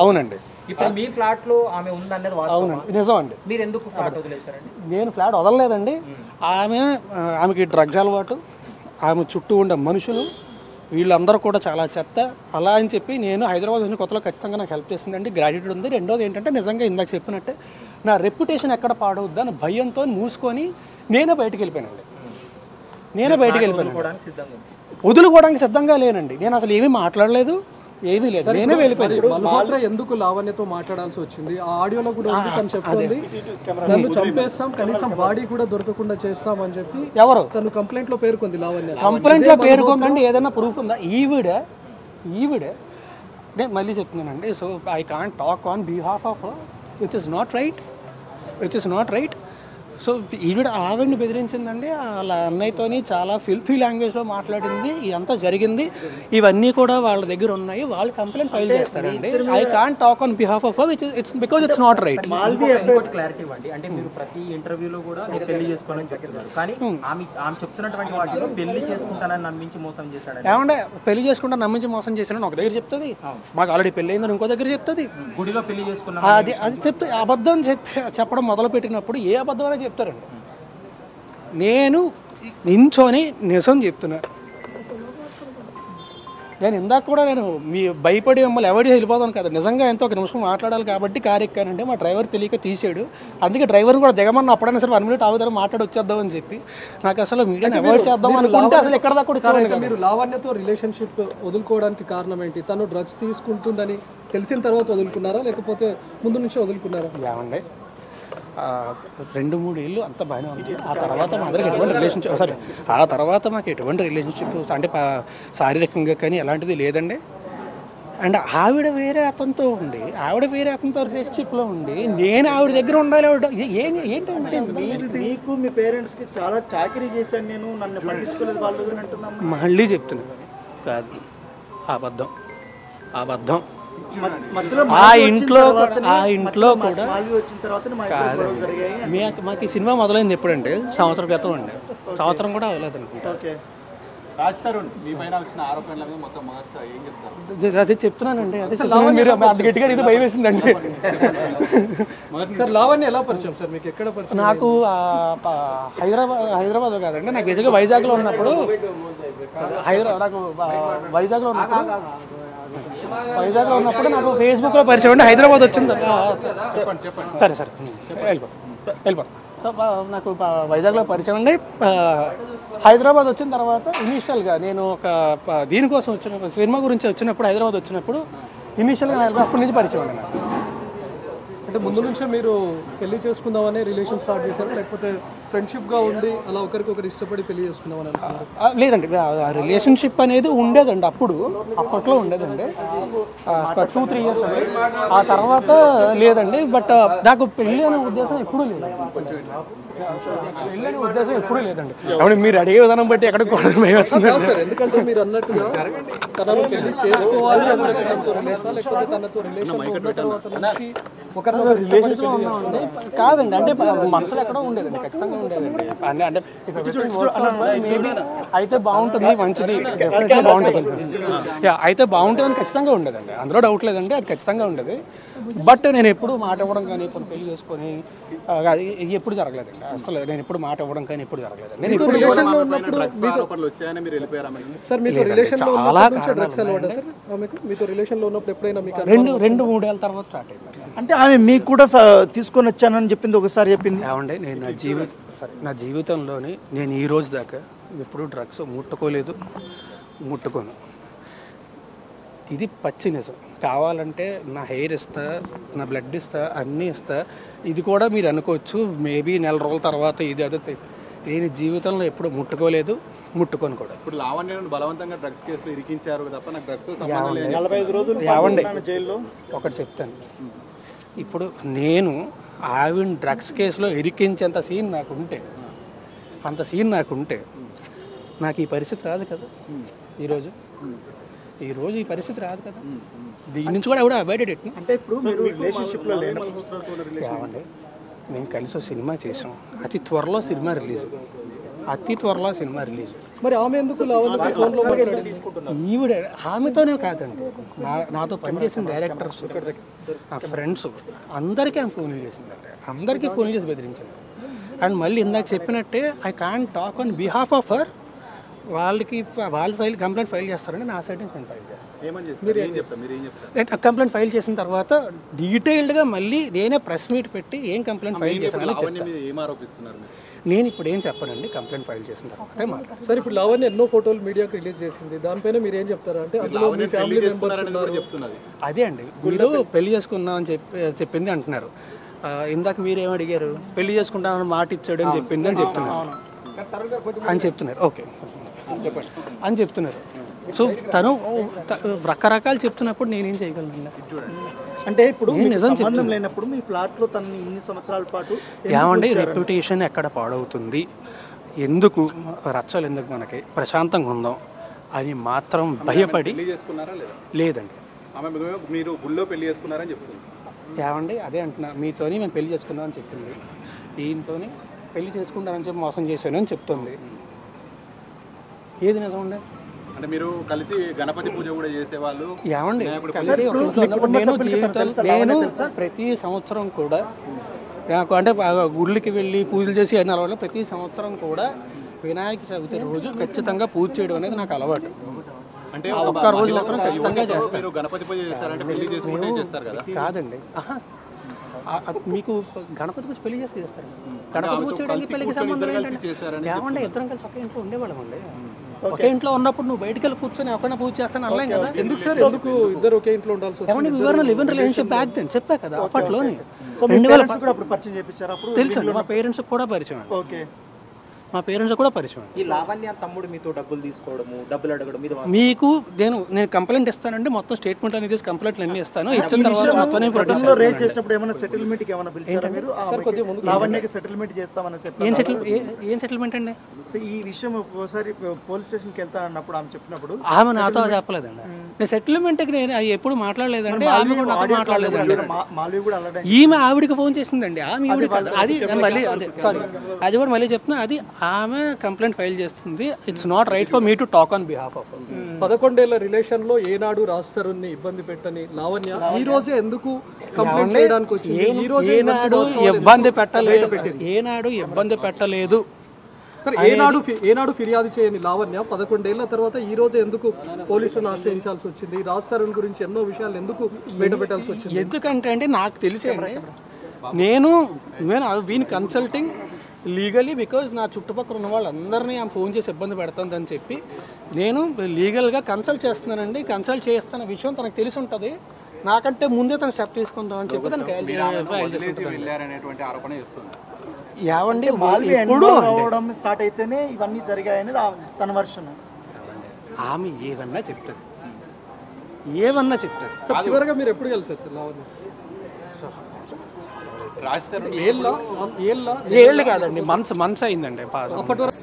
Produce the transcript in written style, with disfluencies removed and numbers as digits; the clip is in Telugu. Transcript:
అవునండి. ఇప్పుడు మీ ఫ్లాట్ లో ఆమె ఉందన్నది అవునండి, నిజం అండి. మీరు ఎందుకు ఫ్లాట్ వదిలేశారండి? నేను ఫ్లాట్ వదలలేదండి. ఆమెకి డ్రగ్స్ అలవాటు, ఆమె చుట్టూ ఉండే మనుషులు వీళ్ళందరూ కూడా చాలా చెత్త. అలా అని చెప్పి నేను హైదరాబాద్ వచ్చిన కొత్తలో ఖచ్చితంగా నాకు హెల్ప్ చేసిందండి, గ్రాడ్యుయేట్ ఉంది. రెండోది ఏంటంటే నిజంగా ఇందాక చెప్పినట్టే నా రెప్యుటేషన్ ఎక్కడ పాడవద్దు అని భయంతో మూసుకొని నేనే బయటికి వెళ్ళిపోయానండి. వదులుకోవడానికి సిద్ధంగా లేనండి. నేను అసలు ఏమీ మాట్లాడలేదు, ఏమీ లేదు, నేనే వెళ్ళిపోయాను. మల్హోత్రా ఎందుకు లావణ్యతో మాట్లాడాల్సి వచ్చింది? ఆ ఆడియోలో కూడా ఉంది, తను చెప్తుంది నన్ను చంపేస్తాం, కనీసం బాడీ కూడా దొరకకుండా చేస్తాం అని చెప్పి. ఎవరు? తను కంప్లైంట్ లో పేర్కొంది లావణ్య. కంప్లైంట్ లో పేర్కొందండి, ఏదైనా ప్రూఫ్ ఉందా? ఈవిడే నేను మళ్ళీ చెప్తున్నానండి. So I can't talk on behalf of which is not right. So ఆవిడని బెదిరించిందండి, వాళ్ళ అన్నయ్యతోని చాలా ఫిల్తీ లాంగ్వేజ్లో మాట్లాడింది. ఇదంతా జరిగింది, ఇవన్నీ కూడా వాళ్ళ దగ్గర ఉన్నాయి. వాళ్ళు కంప్లైంట్ ఫైల్ చేస్తారండి. I can't talk on behalf of because it's not right. Clarity ఇవ్వండి. అంటే మీరు ప్రతి ఇంటర్వ్యూలో కూడా నేను పెళ్లి చేసుకోవాలని చెప్తున్నారు, కానీ ఆమె చెప్తున్నటువంటి వాటిలో పెళ్లి చేసుకుంటానని నమ్మించి మోసం చేశాడు. ఏమంటే పెళ్లి చేసుకుంటా నమ్మించి మోసం చేశానని ఒక దగ్గర చెప్తుంది, మాకు ఆల్రెడీ పెళ్లి అయిందని ఇంకో దగ్గర చెప్తుంది. గుడిలో పెళ్లి చేసుకున్నా అది చెప్తే అబద్ధం చెప్పడం మొదలు పెట్టినప్పుడు ఏ అబద్ధం అనేది చెప్తారండి. నేను నించొని నిజం చెప్తున్నా. నేను ఇందాక కూడా నేను మీ భయపడి మిమ్మల్ని ఎవరి వెళ్ళిపోతాను కదా, నిజంగా ఎంతో ఒక నిమిషం మాట్లాడాలి కాబట్టి కారు ఎక్కానంటే మా డ్రైవర్ తెలియక తీసాడు. అందుకే డ్రైవర్ని కూడా దిగమన్నా అప్పుడైనా సరే 1 మినిట్ ఆగుతారు మాట్లాడి వచ్చేద్దామని చెప్పి. నాకు అసలు మీడియాని అవాయిడ్ చేద్దాం అనుకుంటే అసలు ఎక్కడ దాకా కూడా. మీరు లావణ్యతో రిలేషన్షిప్ వదులుకోవడానికి కారణం ఏంటి? తను డ్రగ్స్ తీసుకుంటుందని తెలిసిన తర్వాత వదులుకున్నారా, లేకపోతే ముందు నుంచే వదులుకున్నారా? ఏమండి, 2-3 ఏళ్ళు అంత బాగానే ఉంది. ఆ తర్వాత మా అందరికి ఎటువంటి రిలేషన్షిప్ అంటే శారీరకంగా కానీ ఎలాంటిది లేదండి. అండ్ ఆవిడ వేరే అతనితో రిలేషన్షిప్లో ఉండి నేను ఆవిడ దగ్గర ఉండాలి. ఏంటంటే మీకు మీ పేరెంట్స్కి చాలా చాకరీ చేశాను నేను, నన్ను పట్టించుకోలేదు వాళ్ళు అంటున్నాను. మళ్ళీ చెప్తున్నాను, కాదు, అబద్ధం. ఆ ఇంట్లో కూడా మాకు ఈ సినిమా మొదలైంది ఎప్పుడంటే సంవత్సరం క్రితం అండి. సంవత్సరం కూడా అవ్వలేదు అనుకుంటా. అదే చెప్తున్నానండి. మీరు అది గట్టిగా ఇది భయం వేసిందండి. సార్ లావణ్య ఎలా పరిచయం సార్ మీకు? ఎక్కడ పరిచయం? నాకు హైదరాబాద్ కాదండి, నాకు నిజంగా వైజాగ్లో ఉన్నప్పుడు నాకు ఫేస్బుక్లో పరిచయం అండి. హైదరాబాద్ వచ్చింది. సరే వెళ్ళిపోతాం. సో నాకు వైజాగ్లో పరిచయం అండి. హైదరాబాద్ వచ్చిన తర్వాత ఇనీషియల్గా నేను ఒక దీనికోసం సినిమా గురించి వచ్చినప్పుడు హైదరాబాద్ వచ్చినప్పుడు ఇనీషియల్గా అప్పటి నుంచి పరిచయం అండి నాకు. అంటే ముందు నుంచే మీరు పెళ్లి చేసుకుందామని రిలేషన్ స్టార్ట్ చేశారు, లేకపోతే ఫ్రెండ్షిప్గా ఉండి అలా ఒకరికొకరు ఇష్టపడి పెళ్లి చేసుకుందామని అనుకున్నారు? లేదండి, రిలేషన్షిప్ అనేది ఉండేదండి, అప్పట్లో ఉండేదండి. 2-3 ఇయర్స్ అండి. ఆ తర్వాత లేదండి. బట్ నాకు పెళ్ళి అనే ఉద్దేశం ఎప్పుడూ లేదండి. కాబట్టి మీరు అడిగే విధానం బట్టి ఎక్కడ కూడా భయం వస్తుంది. ఎందుకంటే మీరు అన్నట్టుగా తనను పెళ్లి చేసుకోవాలి అని తనతో రిలేషన్, లేకపోతే తనతో రిలేషన్స్లో ఉన్నామండి. కాదండి, అంటే మనసులో ఎక్కడో ఉండేదండి, ఖచ్చితంగా ఉండేదండి. అంటే మేబీ అయితే బాగుంటుంది, మంచిది, డెఫినెట్గా బాగుంటుంది, అయితే బాగుంటుందని ఖచ్చితంగా ఉండేదండి, అందులో డౌట్ లేదండి, అది ఖచ్చితంగా ఉండేది. బట్ నేను ఎప్పుడు మాట ఇవ్వడం కానీ ఇప్పుడు పెళ్లి చేసుకొని ఎప్పుడు జరగలేదండి. అసలు నేను ఎప్పుడు మాట ఇవ్వడం కానీ ఎప్పుడు జరగలేదండి. నేను ఇప్పుడు రెండు 3 ఏళ్ళ తర్వాత స్టార్ట్ అయింది. అంటే ఆమె మీకు కూడా తీసుకొని వచ్చానని చెప్పింది, ఒకసారి చెప్పింది. ఏమండి, నేను నా జీవితంలోని నేను ఈ రోజు దాకా ఎప్పుడు డ్రగ్స్ ముట్టుకోను. ఇది పచ్చి నిజం. కావాలంటే నా హెయిర్ ఇస్తా, నా బ్లడ్ ఇస్తా, అన్నీ ఇస్తా. ఇది కూడా మీరు అనుకోవచ్చు మేబీ 4 రోజుల తర్వాత ఇది అదే. నేను జీవితంలో ఎప్పుడు ముట్టుకోను కూడా. ఇప్పుడు లావణ్యను బలవంతంగా డ్రగ్స్ కేసులో ఇరికించారు తప్ప నాకు డ్రగ్స్ జైల్లో. ఒకటి చెప్తాను, ఇప్పుడు నేను ఆవిడ డ్రగ్స్ కేసులో ఇరికించేంత సీన్ నాకుంటే నాకు ఈ పరిస్థితి రాదు కదా. ఈరోజు ఈ పరిస్థితి రాదు కదా. దీని నుంచి కూడా ఎవడో అవాయిడెడ్ ఎట్లా అంటే ఇప్పుడు మీరు రిలేషన్షిప్లో ఏమండి, మేము కలిసి సినిమా చేసాం. అతి త్వరలో సినిమా రిలీజ్. మరి ఆమె ఎందుకు లావణ్యతో ఫోన్లో మాట్లాడింది? ఈవిడ ఆమెతోనే కాదండి, నాతో పనిచేసిన డైరెక్టర్స్, నా ఫ్రెండ్స్ అందరికీ ఆమె ఫోన్లు చేసిందండి, అందరికీ ఫోన్లు చేసి బెదిరించింది. అండ్ మళ్ళీ ఇందాక చెప్పినట్టే I can't talk on behalf of her. వాళ్ళు కంప్లైంట్ ఫైల్ చేస్తారండి, నా సైడ్ నుంచి నేను ఫైల్ చేస్తాను. కంప్లైంట్ ఫైల్ చేసిన తర్వాత డీటెయిల్డ్గా మళ్ళీ నేనే ప్రెస్ మీట్ పెట్టి ఏం కంప్లైంట్ ఫైల్ చేశానని చెప్తాను. నేను ఇప్పుడు ఏం చెప్పానండి, కంప్లైంట్ ఫైల్ చేసిన తర్వాత మాట్లాడతాను. సార్ ఇప్పుడు లావణ్య ఎన్నో ఫోటోలు మీడియాకి రిలీజ్ చేసింది, దానిపైన మీరు ఏం చెప్తారా? అంటే అందులో మీ ఫ్యామిలీ మెంబర్స్ ఉన్నారు. అదే అండి, మీరు పెళ్లి చేసుకున్నాం అని చెప్పింది అంటున్నారు. ఇందాక మీరేం అడిగారు, పెళ్లి చేసుకుంటానని మాట ఇచ్చాడు అని చెప్పింది అని చెప్తున్నారు ఓకే అని చెప్తున్నారు. సో తను రకరకాలు చెప్తున్నప్పుడు నేనేం చేయగలను? అంటే ఇప్పుడు సంబంధం లేనప్పుడు మీ ఫ్లాట్ లో తనని ఇన్ని సంవత్సరాల పాటు ఏమండి, రెప్యుటేషన్ ఎక్కడ పాడవుతుంది, ఎందుకు రచ్చలు, ఎందుకు మనకి ప్రశాంతంగా ఉందాం అని మాత్రం భయపడి లేదండి. మీరు గుళ్ళో పెళ్లి చేసుకున్నారని చెప్తుంది. ఏమండి అదే అంటున్నా, మీతోని మేము పెళ్లి చేసుకుందాం అని చెప్పింది, దీంతోని పెళ్లి చేసుకుంటానని చెప్పి మోసం చేశాను అని చెప్తుంది. ఏది నిజం అండి? అంటే మీరు కలిసి గణపతి పూజ కూడా చేసేవాళ్ళు. ఏమండి కలిసి ఒక ఇంట్లో ఉన్నప్పుడు నేను ప్రతి సంవత్సరం కూడా నాకు అంటే గుళ్ళకి వెళ్ళి పూజలు చేసి అయిన అలవాటు, ప్రతి సంవత్సరం కూడా వినాయక చవితి రోజు ఖచ్చితంగా పూజ చేయడం అనేది నాకు అలవాటు. అంటే ఒక్క రోజు మాత్రం ఖచ్చితంగా చేస్తారు. గణపతి పూజ చేస్తారంటే పెళ్లి చేసుకుంటే చేస్తారు కదా? కాదండి, మీకు గణపతి పూజ పెళ్లి చేసి చేస్తారు. గణపతి పూజ చేయడానికి పెళ్లికి సంబంధం ఏంటంటే ఏమంటే ఇద్దరం కలిసి ఒకే ఇంట్లో ఉండేవాళ్ళం అండి. ఒకే ఇంట్లో ఉన్నప్పుడు నువ్వు బయటకు వెళ్ళి కూర్చొని ఒకరిని పూజ చేస్తాను అనలేం కదా. ఎందుకు సార్, ఎందుకు ఇద్దరు ఒకే ఇంట్లో ఉండాల్సి వచ్చింది? ఏమంటే వివరణ live in relationship back then చెప్పా కదా అప్పట్లోనే. తెలుసు, మా పేరెంట్స్ కూడా పరిచయం, మా పేరెంట్స్ కూడా పరిచయం. ఈ లావణ్య తమ్ముడు మీతో డబ్బులు తీసుకోవడము, డబ్బులు అడగడం మీకు నేను కంప్లైంట్ ఇస్తానండి, మొత్తం స్టేట్మెంట్ అనేది కంప్లైంట్లు అన్ని ఇస్తాను. ఇచ్చిన తర్వాత మొత్తం రేజ్ చేసినప్పుడు ఏమైనా సెటిల్మెంట్ కి ఏమైనా పిలిచారా మీరు? లావణ్యకి సెటిల్మెంట్ చేస్తామని ఏం సెటిల్మెంట్ అండి? ఈ విషయం ఒకసారి పోలీస్ స్టేషన్ కి వెళ్తా అన్నప్పుడు ఆమె చెప్పినప్పుడు ఆమె నాతో చెప్పలేదండి. నేను సెటిల్మెంట్ కి నేను ఎప్పుడు మాట్లాడలేదండి, ఆమె కూడా నాతో మాట్లాడలేదండి. ఈమె ఆవిడికి ఫోన్ చేసిందండి, ఆమె ఆవిడ కాదు. అది మళ్ళీ అదే సారీ, అది కూడా మళ్ళీ చెప్తున్నా, అది ఆమె కంప్లైంట్ ఫైల్ చేస్తుంది. It's not right for me to talk on behalf of. 11 ఏళ్ల రిలేషన్ లో ఏనాడు రాస్తారుని ఇబ్బంది పెట్టని లావణ్య ఈ రోజే ఎందుకు కంప్లైంట్ చేయడానికి వచ్చింది? ఈ రోజు ఏనాడు ఇబ్బంది పెట్టలేదు, ఏనాడు ఇబ్బంది పెట్టలేదు సార్. ఏనాడు ఫిర్యాదు చేయని లావణ్య 11 ఏళ్ల తర్వాత ఈ రోజు ఎందుకు పోలీసులను ఆశ్రయించాల్సి వచ్చింది? రాస్తారుని గురించి ఎన్నో విషయాలు ఎందుకు బయట పెట్టాల్సి వచ్చింది? ఎందుకంటే అండి నాకు తెలిసేయండి, నేను వీని కన్సల్టింగ్ లీగలీ బికాజ్ నా చుట్టుపక్కల ఉన్న వాళ్ళందరినీ ఆమె ఫోన్ చేసి ఇబ్బంది పెడుతుందని చెప్పి నేను లీగల్గా కన్సల్ట్ చేస్తున్నానండి. కన్సల్ట్ చేస్తున్న విషయం తనకు తెలిసి ఉంటుంది, నాకంటే ముందే తను స్టెప్ తీసుకుందాం అని చెప్పి తనకి ఏవండి ఇప్పుడు స్టార్ట్ అయితేనే ఇవన్నీ జరిగాయని తన వర్షన్. ఆమె ఏదన్నా చెప్తుంది. సార్ చివరిగా మీరు ఎప్పుడు కలిసారు సార్ లావణ్య? ఏళ్ళు కాదండి, మంత్స్ అయిందండి. అప్పటి వరకు